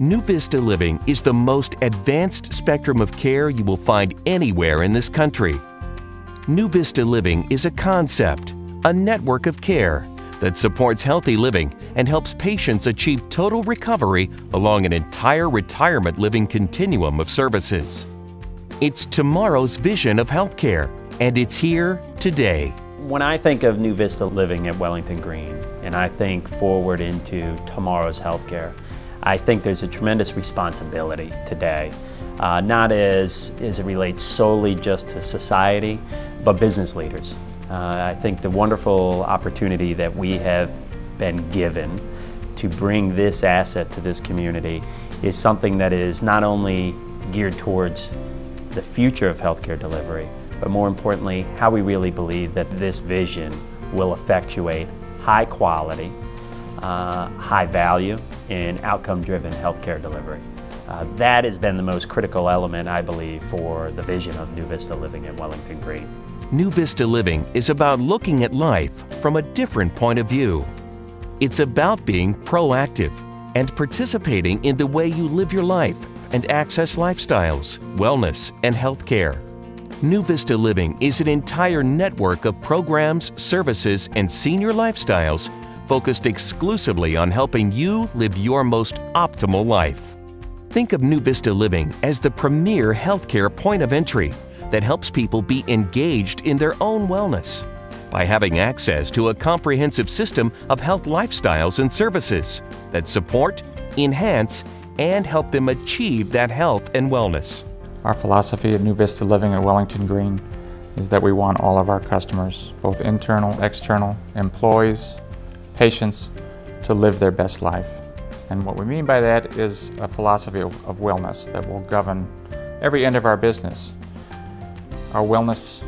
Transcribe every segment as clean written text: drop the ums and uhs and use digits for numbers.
NuVista Living is the most advanced spectrum of care you will find anywhere in this country. NuVista Living is a concept, a network of care that supports healthy living and helps patients achieve total recovery along an entire retirement living continuum of services. It's tomorrow's vision of healthcare, and it's here today. When I think of NuVista Living at Wellington Green, and I think forward into tomorrow's healthcare, I think there's a tremendous responsibility today, not as it relates solely just to society, but business leaders. I think the wonderful opportunity that we have been given to bring this asset to this community is something that is not only geared towards the future of healthcare delivery, but more importantly, how we really believe that this vision will effectuate high quality, high value, and outcome-driven healthcare delivery. That has been the most critical element, I believe, for the vision of NuVista Living at Wellington Green. NuVista Living is about looking at life from a different point of view. It's about being proactive and participating in the way you live your life and access lifestyles, wellness, and healthcare. NuVista Living is an entire network of programs, services, and senior lifestyles focused exclusively on helping you live your most optimal life. Think of NuVista Living as the premier healthcare point of entry that helps people be engaged in their own wellness by having access to a comprehensive system of health lifestyles and services that support, enhance, and help them achieve that health and wellness. Our philosophy at NuVista Living at Wellington Green is that we want all of our customers, both internal, external, employees, patients, to live their best life. And what we mean by that is a philosophy of wellness that will govern every end of our business. Our wellness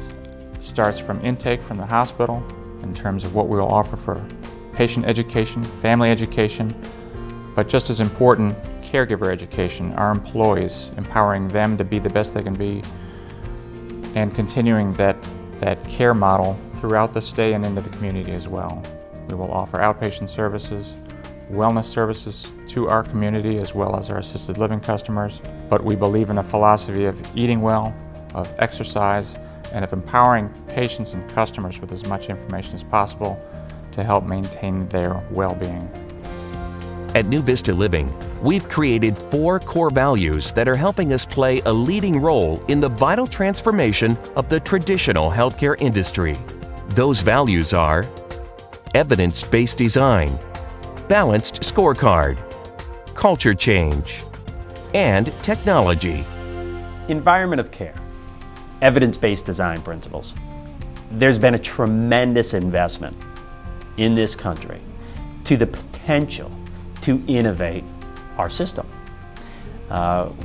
starts from intake from the hospital in terms of what we will offer for patient education, family education, but just as important, caregiver education, our employees, empowering them to be the best they can be, and continuing that care model throughout the stay and into the community as well. We will offer outpatient services, wellness services to our community as well as our assisted living customers, but we believe in a philosophy of eating well, of exercise, and of empowering patients and customers with as much information as possible to help maintain their well-being. At NuVista Living, we've created 4 core values that are helping us play a leading role in the vital transformation of the traditional healthcare industry. Those values are evidence-based design, balanced scorecard, culture change, and technology. Environment of care, evidence-based design principles. There's been a tremendous investment in this country to the potential to innovate our system.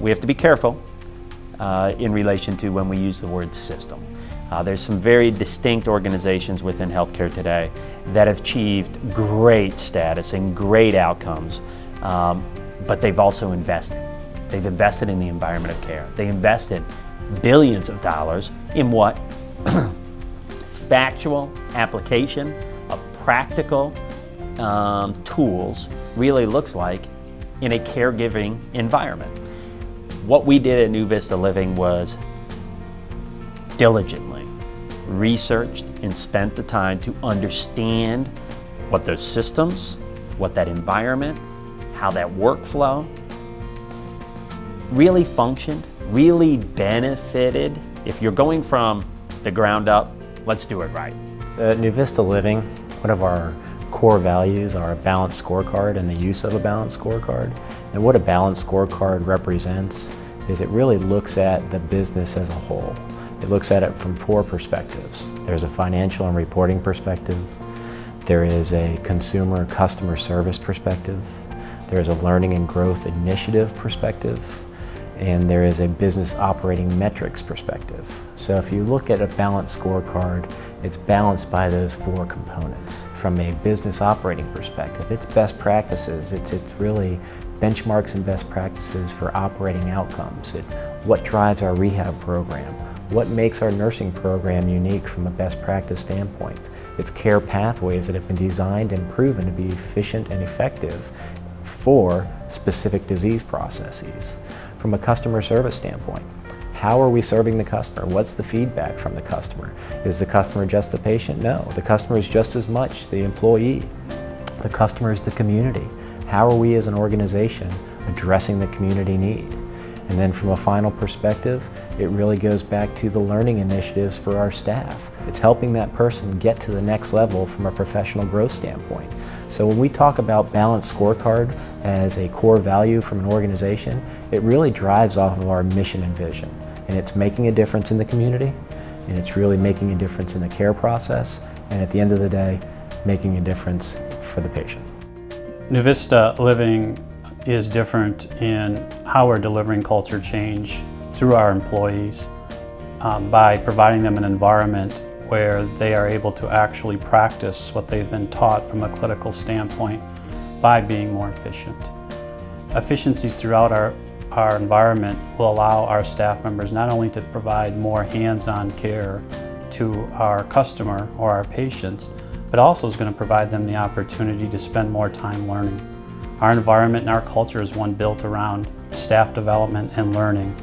We have to be careful in relation to when we use the word system. There's some very distinct organizations within healthcare today that have achieved great status and great outcomes, but they've also invested. They've invested in the environment of care. They invested billions of dollars in what? Factual application of practical tools really looks like in a caregiving environment. What we did at NuVista Living was diligently researched and spent the time to understand what those systems, what that environment, how that workflow really functioned, really benefited. If you're going from the ground up, let's do it right. At NuVista Living, one of our core values are a balanced scorecard and the use of a balanced scorecard. And what a balanced scorecard represents is it really looks at the business as a whole. It looks at it from 4 perspectives. There's a financial and reporting perspective. There is a consumer customer service perspective. There's a learning and growth initiative perspective. And there is a business operating metrics perspective. So if you look at a balanced scorecard, it's balanced by those 4 components. From a business operating perspective, it's best practices. It's really benchmarks and best practices for operating outcomes. What drives our rehab program? What makes our nursing program unique from a best practice standpoint? It's care pathways that have been designed and proven to be efficient and effective for specific disease processes. From a customer service standpoint, how are we serving the customer? What's the feedback from the customer? Is the customer just the patient? No, the customer is just as much the employee. The customer is the community. How are we as an organization addressing the community need? And then from a final perspective, it really goes back to the learning initiatives for our staff. It's helping that person get to the next level from a professional growth standpoint. So when we talk about balanced scorecard as a core value from an organization, it really drives off of our mission and vision. And it's making a difference in the community, and it's really making a difference in the care process, and at the end of the day, making a difference for the patient. NuVista Living is different in how we're delivering culture change through our employees by providing them an environment where they are able to actually practice what they've been taught from a clinical standpoint by being more efficient. Efficiencies throughout our environment will allow our staff members not only to provide more hands-on care to our customer or our patients, but also is going to provide them the opportunity to spend more time learning. Our environment and our culture is one built around staff development and learning.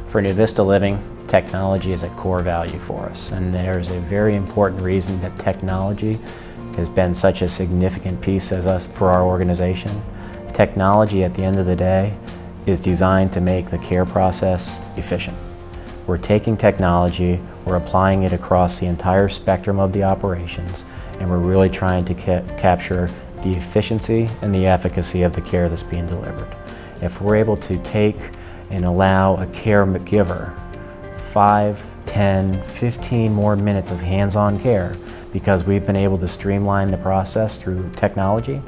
For NuVista Living, technology is a core value for us, and there's a very important reason that technology has been such a significant piece for our organization. Technology, at the end of the day, is designed to make the care process efficient. We're taking technology, we're applying it across the entire spectrum of the operations, and we're really trying to capture the efficiency and the efficacy of the care that's being delivered. If we're able to take and allow a caregiver 5, 10, 15 more minutes of hands-on care because we've been able to streamline the process through technology,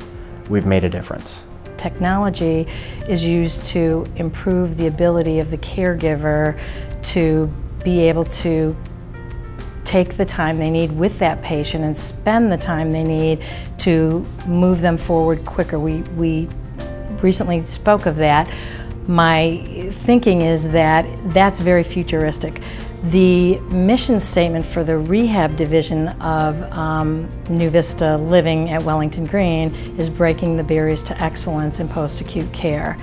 we've made a difference. Technology is used to improve the ability of the caregiver to be able to take the time they need with that patient and spend the time they need to move them forward quicker. We recently spoke of that. My thinking is that that's very futuristic. The mission statement for the rehab division of NuVista Living at Wellington Green is breaking the barriers to excellence in post-acute care.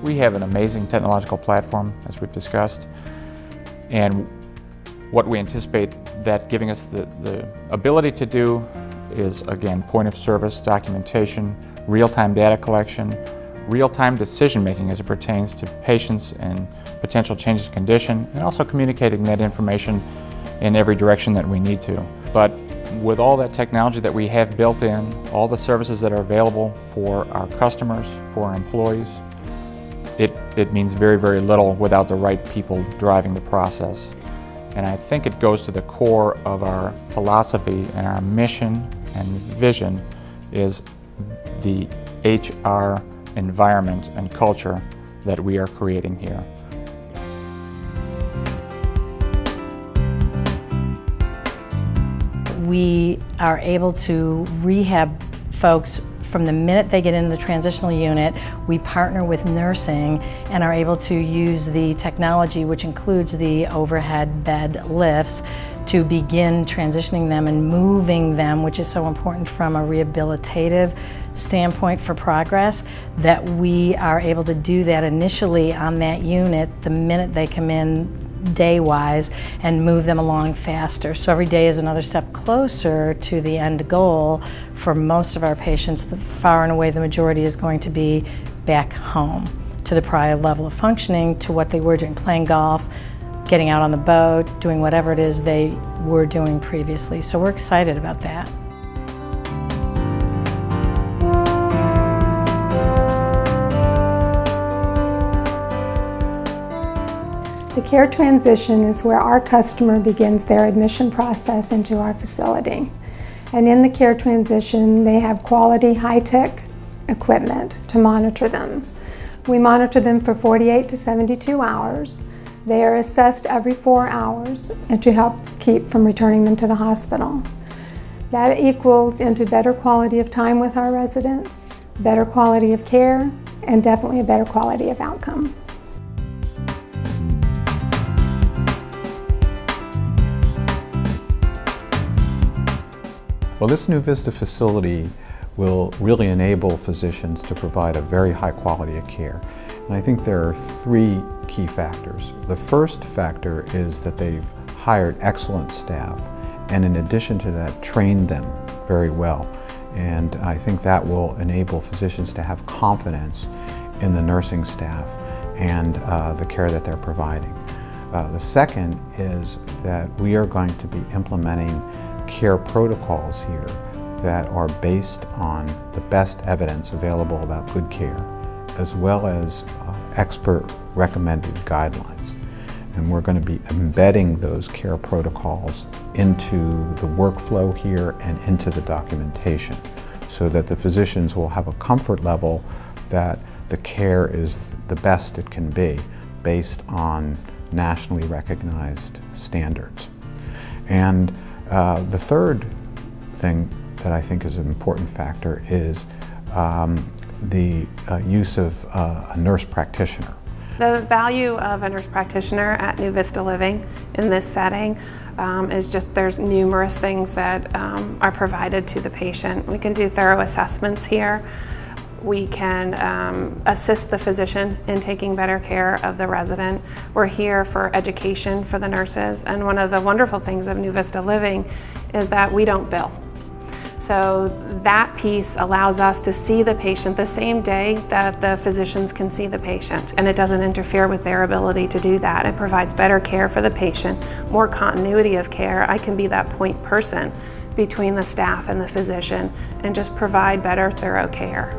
We have an amazing technological platform, as we've discussed, and what we anticipate that giving us the ability to do is, again, point of service documentation, real-time data collection, real-time decision-making as it pertains to patients and potential changes in condition, and also communicating that information in every direction that we need to. But with all that technology that we have built in, all the services that are available for our customers, for our employees, it means very, very little without the right people driving the process. And I think it goes to the core of our philosophy and our mission and vision is the HR environment and culture that we are creating here. We are able to rehab folks from the minute they get into the transitional unit. We partner with nursing and are able to use the technology, which includes the overhead bed lifts, to begin transitioning them and moving them, which is so important from a rehabilitative standpoint for progress, that we are able to do that initially on that unit the minute they come in day-wise and move them along faster. So every day is another step closer to the end goal. For most of our patients, far and away the majority is going to be back home to the prior level of functioning, to what they were doing, playing golf, getting out on the boat, doing whatever it is they were doing previously. So we're excited about that. The care transition is where our customer begins their admission process into our facility. And in the care transition, they have quality, high-tech equipment to monitor them. We monitor them for 48 to 72 hours. They are assessed every 4 hours and to help keep from returning them to the hospital. That equals into better quality of time with our residents, better quality of care, and definitely a better quality of outcome. Well, this NuVista facility will really enable physicians to provide a very high quality of care. And I think there are three key factors. The first factor is that they've hired excellent staff, and in addition to that, trained them very well. And I think that will enable physicians to have confidence in the nursing staff and the care that they're providing. The second is that we are going to be implementing care protocols here that are based on the best evidence available about good care, as well as expert recommended guidelines. And we're going to be embedding those care protocols into the workflow here and into the documentation, so that the physicians will have a comfort level that the care is the best it can be based on nationally recognized standards. And the third thing that I think is an important factor is the use of a nurse practitioner. The value of a nurse practitioner at NuVista Living in this setting is just there's numerous things that are provided to the patient. We can do thorough assessments here. We can assist the physician in taking better care of the resident. We're here for education for the nurses, and one of the wonderful things of NuVista Living is that we don't bill. So that piece allows us to see the patient the same day that the physicians can see the patient, and it doesn't interfere with their ability to do that. It provides better care for the patient, more continuity of care. I can be that point person between the staff and the physician and just provide better, thorough care.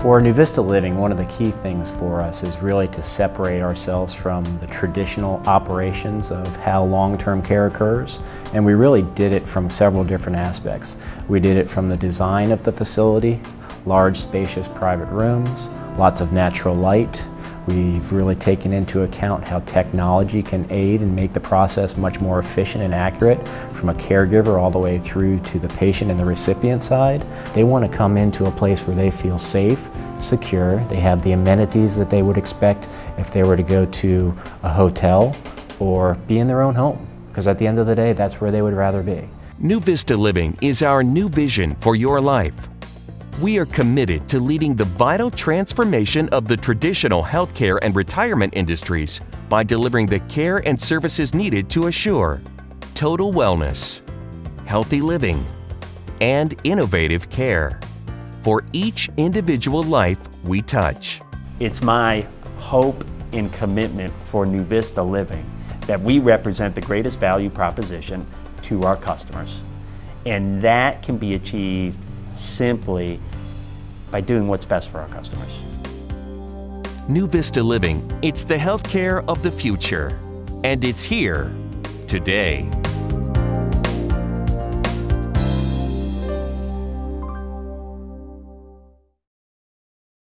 For NuVista Living, one of the key things for us is really to separate ourselves from the traditional operations of how long-term care occurs, and we really did it from several different aspects. We did it from the design of the facility, large spacious private rooms, lots of natural light. We've really taken into account how technology can aid and make the process much more efficient and accurate from a caregiver all the way through to the patient and the recipient side. They want to come into a place where they feel safe, secure, they have the amenities that they would expect if they were to go to a hotel or be in their own home, because at the end of the day, that's where they would rather be. NuVista Living is our new vision for your life. We are committed to leading the vital transformation of the traditional healthcare and retirement industries by delivering the care and services needed to assure total wellness, healthy living, and innovative care for each individual life we touch. It's my hope and commitment for NuVista Living that we represent the greatest value proposition to our customers. And that can be achieved simply by doing what's best for our customers. NuVista Living, it's the healthcare of the future, and it's here today.